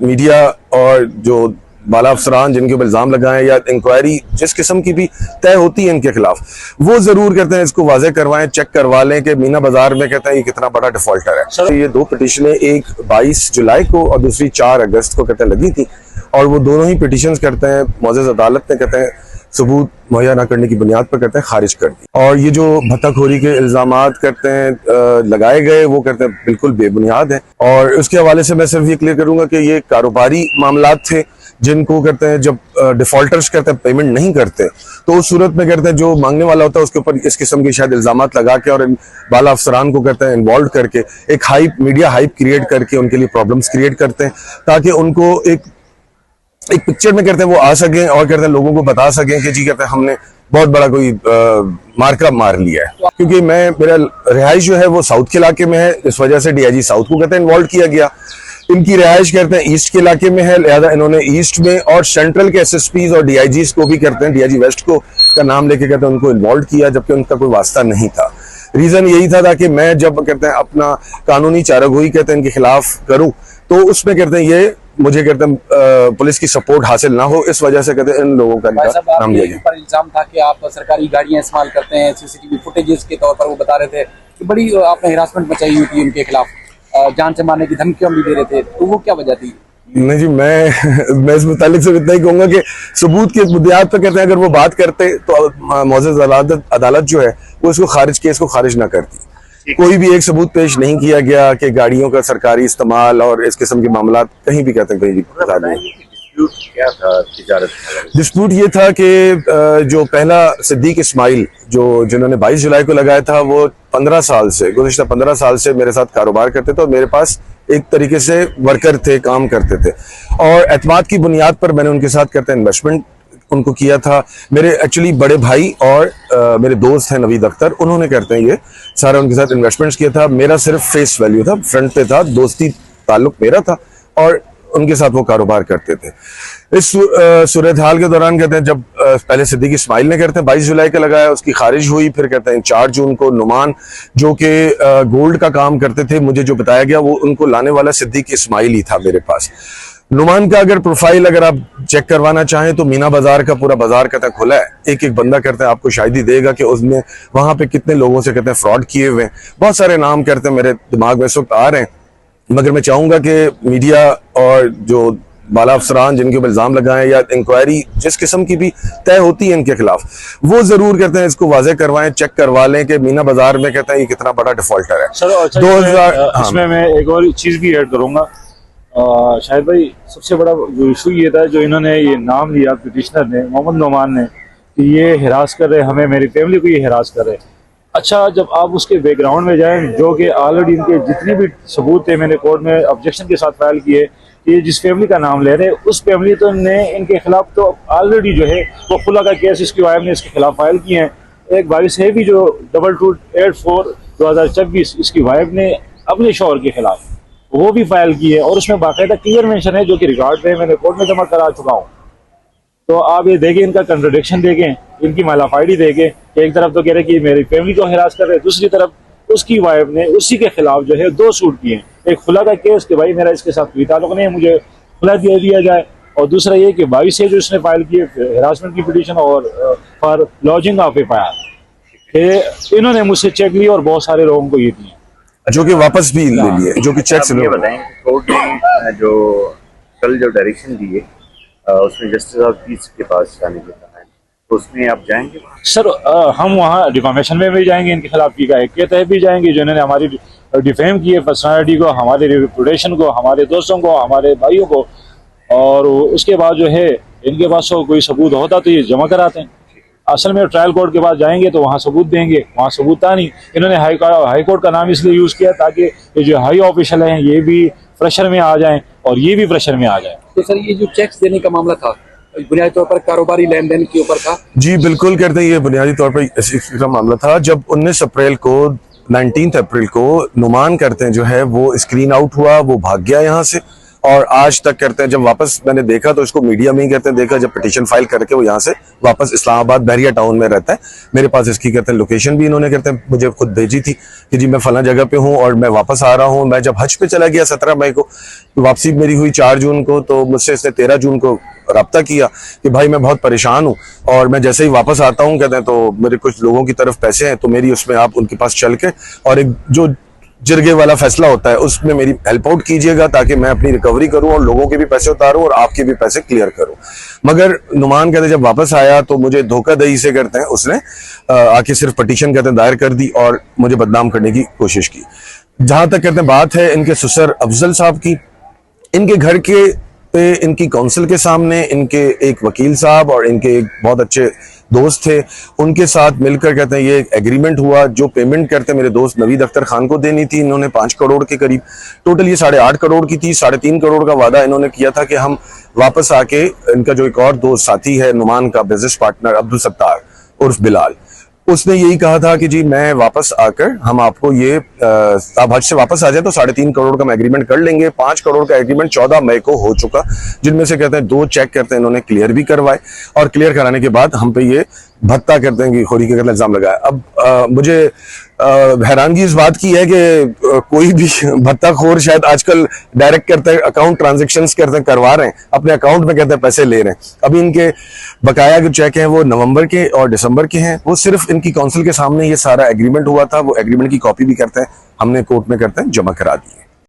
Media और जो बाला अफसरान जिनके ऊपर इल्जाम लगाएं या इंक्वायरी जिस किस्म की भी तय होती है इनके खिलाफ, वो जरूर कहते हैं इसको वाजे करवाएं, चेक करवा लें कि मीना बाजार में कहते हैं ये कितना बड़ा डिफॉल्टर है। ये दो पिटिशनें, एक 22 जुलाई को और दूसरी 4 अगस्त को कहते हैं लगी थी, और वो दोनों ही पिटिशंस करते हैं मुअज़्ज़ज़ अदालत ने कहते हैं सबूत मुहैया न करने की बुनियाद पर कहते हैं खारिज कर दी। और ये जो भत्ताखोरी के इल्जामात करते हैं लगाए गए, वो कहते हैं बिल्कुल बेबुनियाद है। और उसके हवाले से मैं सिर्फ ये क्लियर करूंगा कि ये कारोबारी मामलात थे जिनको कहते हैं जब डिफॉल्टर्स कहते हैं पेमेंट नहीं करते, तो उस सूरत में कहते हैं जो मांगने वाला होता है उसके ऊपर इस किस्म के शायद इल्जामात लगा के और बाला अफसरान को कहते हैं इन्वॉल्व करके एक हाइप, मीडिया हाइप क्रिएट करके उनके लिए प्रॉब्लम्स क्रिएट करते हैं, ताकि उनको एक पिक्चर में कहते हैं वो आ सकें और कहते हैं लोगों को बता सकें कि जी कहते हैं हमने बहुत बड़ा कोई मार्का मार लिया है। क्योंकि मेरा रिहाइश जो है वो साउथ के इलाके में है, इस वजह से डीआईजी साउथ को कहते हैं इन्वॉल्व किया गया। इनकी रिहाइश कहते हैं ईस्ट के इलाके में है, लिहाजा इन्होंने ईस्ट में और सेंट्रल के एसएसपीज और डीआईजीज को भी कहते हैं, डीआईजी वेस्ट को का नाम लेके कहते हैं उनको इन्वॉल्व किया, जबकि उनका कोई वास्ता नहीं था। रीजन यही था ताकि मैं जब कहते हैं अपना कानूनी चारागोही कहते हैं इनके खिलाफ करूं, तो उसमें कहते हैं ये मुझे कहते हैं पुलिस की सपोर्ट हासिल ना हो, इस वजह से कहते हैं इन लोगों का नाम लिया गया। पर इल्जाम था कि आप सरकारी गाड़ियां इस्तेमाल करते हैं, सीसीटीवी फुटेजेस के तौर पर वो बता रहे थे कि बड़ी आपने हिरासमेंट मचाई हुई थी उनके खिलाफ, जान से मारने की धमकियां भी दे रहे थे, तो वो क्या वजह थी? नहीं जी, मैं इस मुतालिक से इतना ही कहूंगा कि सबूत की बुनियाद पर कहते हैं अगर वो बात करते तो मुअज़्ज़ज़ अदालत जो है वो इसको केस को खारिज ना करती। कोई भी एक सबूत पेश नहीं किया गया कि गाड़ियों का सरकारी इस्तेमाल और इस किस्म के मामला कहीं भी कहते हैं कहीं भी बता दें। क्या था तिजारत? डिस्प्यूट ये था कि जो पहला सिद्दीक इस्माइल जिन्होंने 22 जुलाई को लगाया था, वो 15 साल से गुज़िश्ता 15 साल से मेरे साथ कारोबार करते थे और मेरे पास एक तरीके से वर्कर थे, काम करते थे, और एतमाद की बुनियाद पर मैंने उनके साथ कहते हैं इन्वेस्टमेंट उनको किया था। मेरे एक्चुअली बड़े भाई और मेरे दोस्त हैं नवीद अख्तर, उन्होंने कहते हैं ये सारा उनके साथ इन्वेस्टमेंट्स किया था। मेरा सिर्फ फेस वैल्यू था, फ्रंट पे था, दोस्ती ताल्लुक मेरा था और उनके साथ वो कारोबार करते थे। इस सूरत हाल के दौरान कहते हैं जब पहले सिद्दीक इस्माइल ने कहते हैं 22 जुलाई का लगाया, उसकी खारिज हुई, फिर कहते हैं 4 जून को नुमान जो कि गोल्ड का काम करते थे, मुझे जो बताया गया वो उनको लाने वाला सिद्दीक इस्माइल ही था मेरे पास। नुमान का अगर प्रोफाइल अगर आप चेक करवाना चाहें तो मीना बाजार का पूरा बाजार कहता है खुला है, एक एक बंदा करता है आपको शायद ही देगा कि उसने वहां पे कितने लोगों से कहते हैं फ्रॉड किए हुए हैं। बहुत सारे नाम करते हैं मेरे दिमाग में इस वक्त आ रहे हैं, मगर मैं चाहूंगा कि मीडिया और जो बाला अफसरान जिनके ऊपर इल्जाम लगाएं या इंक्वायरी जिस किस्म की भी तय होती है इनके खिलाफ, वो जरूर कहते हैं इसको वाजे करवाएं, चेक करवा लें कि मीना बाजार में कहते हैं ये कितना बड़ा डिफॉल्टर है। सर 2000 इसमें मैं एक और चीज भी ऐड करूंगा। शाहिद भाई, सबसे बड़ा जो इशू ये था जो इन्होंने ये नाम लिया पिटिशनर ने, मोहम्मद नोमान ने, कि ये हिरास कर रहे हमें, मेरी फैमिली को ये हिरास कर रहे। अच्छा, जब आप उसके बैकग्राउंड में जाएं, जो कि ऑलरेडी इनके जितने भी सबूत थे मैंने कोर्ट में ऑब्जेक्शन के साथ फाइल किए कि जिस फैमिली का नाम ले रहे उस फैमिली तो ने इनके खिलाफ तो ऑलरेडी जो है वो खुला का केस इसकी वाइफ ने इसके खिलाफ फाइल किए हैं। एक वाइस है भी जो 2284/2024 इसकी वाइफ ने अपने शौहर के खिलाफ वो भी फाइल की है, और उसमें बाकायदा क्लियर मेंशन है जो कि रिकॉर्ड पे मैंने कोर्ट में जमा करा चुका हूँ। तो आप ये देखें, इनका कंट्रोडिक्शन देखें, इनकी मालाफाइडी देखें कि एक तरफ तो कह रहे कि मेरी फैमिली को हिरास कर रहे, दूसरी तरफ उसकी वाइफ ने उसी के खिलाफ जो है 2 सूट किए हैं। एक खुला का केस कि भाई मेरा इसके साथ कोई ताल्लुक नहीं है, मुझे खुला दे दिया जाए, और दूसरा ये कि 22 है जो इसने फाइल की हिरासमेंट की पिटीशन और फॉर लॉजिंग ऑफ एफआईआर, इन्होंने मुझसे चेक लिया और बहुत सारे लोगों को ये दिए जो कि वापस भी ले लिए, जो कि चेक से बताएं कोर्ट ने जो कल जो डायरेक्शन दी है उसमें जस्टिस ऑफ पीस के पास जाने के कहा है, तो उसमें आप जाएंगे? सर हम वहाँ डिफामेशन में भी जाएंगे, इनके खिलाफ की गए के तहत भी जाएंगे, जो इन्होंने हमारी डिफेम की है पर्सनालिटी को, हमारे रेपुटेशन को, हमारे दोस्तों को, हमारे भाइयों को, और उसके बाद जो है इनके पास कोई सबूत होता तो ये जमा कराते हैं। असल में ट्रायल कोर्ट के पास जाएंगे तो वहाँ सबूत देंगे, वहाँ सबूत था नहीं। इन्होंने हाई कोर्ट का नाम इसलिए यूज किया ताकि ये जो हाई ऑफिशियल हैं ये भी प्रेशर में आ जाएं और ये भी प्रेशर में आ जाए। तो सर ये जो चेक्स देने का मामला था बुनियादी तौर पर कारोबारी लेन देन के ऊपर था? जी बिल्कुल करते हैं, ये बुनियादी तौर पर इसका मामला था। जब 19 अप्रैल को 19 अप्रैल को नुमान करते हैं जो है वो स्क्रीन आउट हुआ, वो भाग गया यहाँ से, और आज तक करते हैं। जब वापस मैंने देखा तो इसको मीडिया में ही कहते हैं देखा, जब पिटीशन फाइल करके वो यहाँ से वापस इस्लामाबाद बहरिया टाउन में रहता है। मेरे पास इसकी कहते हैं लोकेशन भी इन्होंने कहते हैं मुझे खुद भेजी थी कि जी मैं फला जगह पे हूँ और मैं वापस आ रहा हूँ। मैं जब हज पे चला गया 17 मई को, वापसी मेरी हुई 4 जून को, तो मुझसे इसने 13 जून को राब्ता किया कि भाई मैं बहुत परेशान हूँ और मैं जैसे ही वापस आता हूँ कहते हैं तो मेरे कुछ लोगों की तरफ पैसे हैं, तो मेरी उसमें आप उनके पास चल के और एक जो जिरगे वाला फैसला होता है उसमें मेरी हेल्प आउट कीजिएगा ताकि मैं अपनी रिकवरी करूं और लोगों के भी पैसे उतारूं और आपके भी पैसे क्लियर करूं। मगर नुमान कहते जब वापस आया तो मुझे धोखाधड़ी से करते हैं उसने आके सिर्फ पिटीशन कहते हैं दायर कर दी और मुझे बदनाम करने की कोशिश की। जहां तक कहते हैं बात है इनके ससुर अफजल साहब की, इनके घर के पे इनकी काउंसिल के सामने इनके एक वकील साहब और इनके एक बहुत अच्छे दोस्त थे, उनके साथ मिलकर कहते हैं ये एक एग्रीमेंट हुआ। जो पेमेंट करते मेरे दोस्त नवीद अख्तर खान को देनी थी, इन्होंने 5 करोड़ के करीब, टोटल ये 8.5 करोड़ की थी। 3.5 करोड़ का वादा इन्होंने किया था कि हम वापस आके, इनका जो एक और दोस्त साथी है नुमान का बिजनेस पार्टनर अब्दुल सत्तार उर्फ बिलाल, उसने यही कहा था कि जी मैं वापस आकर हम आपको ये आप हज से वापस आ जाए तो 3.5 करोड़ का हम एग्रीमेंट कर लेंगे। 5 करोड़ का एग्रीमेंट 14 मई को हो चुका, जिनमें से कहते हैं 2 चेक करते हैं इन्होंने क्लियर भी करवाए और क्लियर कराने के बाद हम पे ये भत्ता करते हैं कि खोरी का इल्जाम लगाया। अब मुझे हैरानगी इस बात की है कि कोई भी भत्ता खोर शायद आजकल डायरेक्ट करते हैं, अकाउंट ट्रांजेक्शन्स करते हैं, करवा रहे हैं अपने अकाउंट में, कहते हैं पैसे ले रहे हैं। अभी इनके बकाया जो चेक हैं वो नवंबर के और दिसंबर के हैं, वो सिर्फ इनकी काउंसिल के सामने ये सारा एग्रीमेंट हुआ था, वो एग्रीमेंट की कॉपी भी करते हैं हमने कोर्ट में करते हैं जमा करा दी।